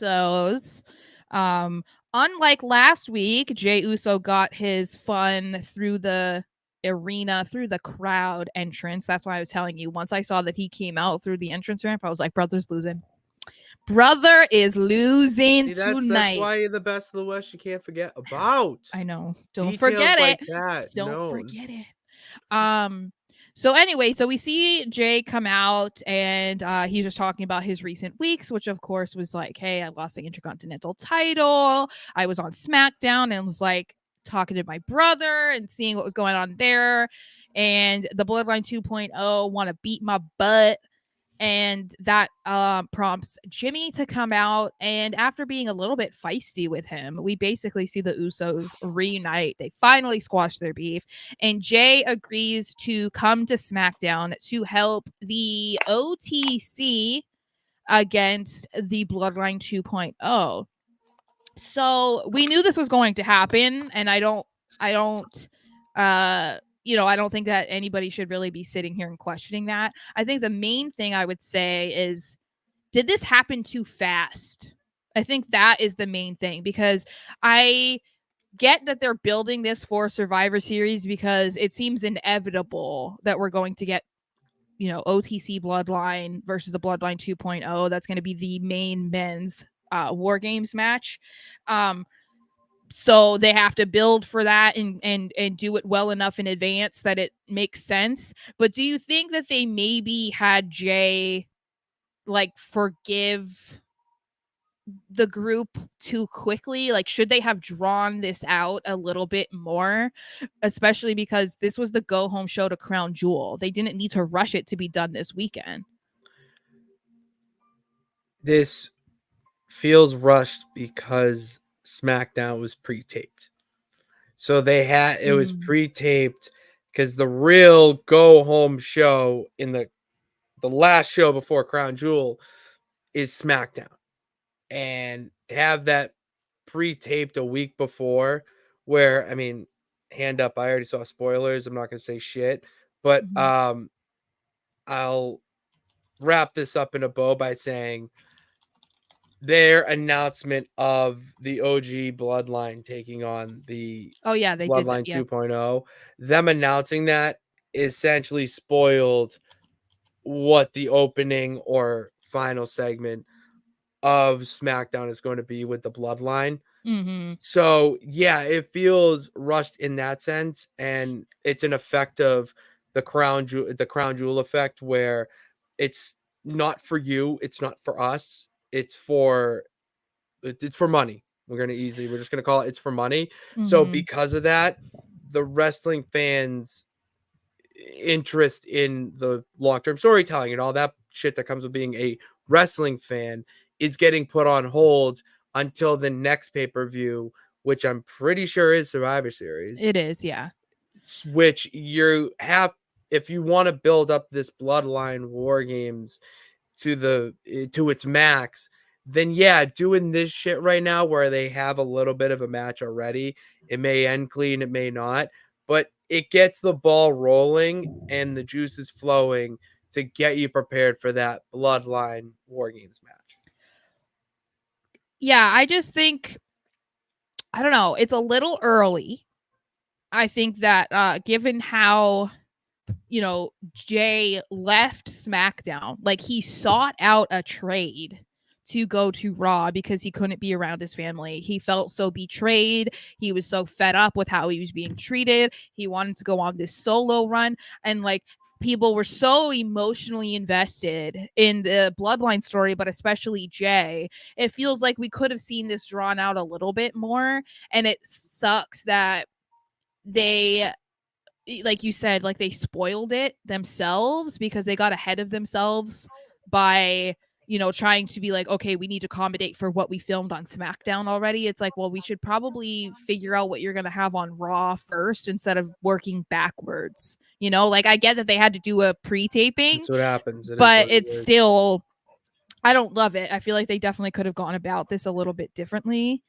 Usos. Unlike last week, Jey Uso got his fun through the arena, through the crowd entrance. That's why I was telling you. Once I saw that he came out through the entrance ramp, I was like, brother's losing. Brother is losing See, tonight. that's why you're the best of the West. You can't forget about. I know. Don't Details forget like it. that. Don't No. forget it. So anyway, so we see Jay come out and he's just talking about his recent weeks, which of course was like, hey, I lost the Intercontinental title. I was on SmackDown and was like talking to my brother and seeing what was going on there. And the Bloodline 2.0 want to beat my butt. And that prompts Jimmy to come out. And after being a little bit feisty with him, we basically see the Usos reunite. They finally squash their beef. And Jay agrees to come to SmackDown to help the OTC against the Bloodline 2.0. So we knew this was going to happen. And I don't I don't think that anybody should really be sitting here and questioning that. I think the main thing I would say is, did this happen too fast? I think that is the main thing, because I get that they're building this for Survivor Series because it seems inevitable that we're going to get, OTC Bloodline versus the Bloodline 2.0. That's going to be the main men's War Games match. So they have to build for that and do it well enough in advance that it makes sense. But do you think that they maybe had Jay forgive the group too quickly? Like, should they have drawn this out a little bit more, especially because this was the go home show to Crown Jewel? They didn't need to rush it to be done this weekend. This feels rushed because SmackDown was pre-taped. So it was pre-taped because the real go home show in the last show before Crown Jewel is SmackDown. And to have that pre-taped a week before, where, I mean, hand up, I already saw spoilers. I'm not going to say shit, but I'll wrap this up in a bow by saying their announcement of the OG Bloodline taking on the they Bloodline did that, 2.0, them announcing that essentially spoiled what the opening or final segment of SmackDown is going to be with the Bloodline. So yeah, it feels rushed in that sense, and it's an effect of the Crown Jewel effect, where it's not for you, it's not for us, it's for money. We're just gonna call it's for money. So because of that, the wrestling fans' interest in the long-term storytelling and all that shit that comes with being a wrestling fan is getting put on hold until the next pay-per-view, which I'm pretty sure is Survivor Series. It is, yeah. Which you have, if you want to build up this Bloodline War Games to its max, then yeah, doing this shit right now where they have a little bit of a match already, it may end clean, it may not, but it gets the ball rolling and the juices flowing to get you prepared for that Bloodline War Games match. Yeah, I just think, I don't know, it's a little early. I think that given how, Jay left SmackDown, like he sought out a trade to go to Raw because he couldn't be around his family. He felt so betrayed. He was so fed up with how he was being treated. He wanted to go on this solo run, and like people were so emotionally invested in the Bloodline story, but especially Jay. It feels like we could have seen this drawn out a little bit more, and it sucks that they, like you said, like they spoiled it themselves because they got ahead of themselves by, trying to be like, okay, we need to accommodate for what we filmed on SmackDown already. It's like, well, we should probably figure out what you're going to have on Raw first instead of working backwards. Like I get that they had to do a pre-taping. That's what happens. But it's still, I don't love it. I feel like they definitely could have gone about this a little bit differently.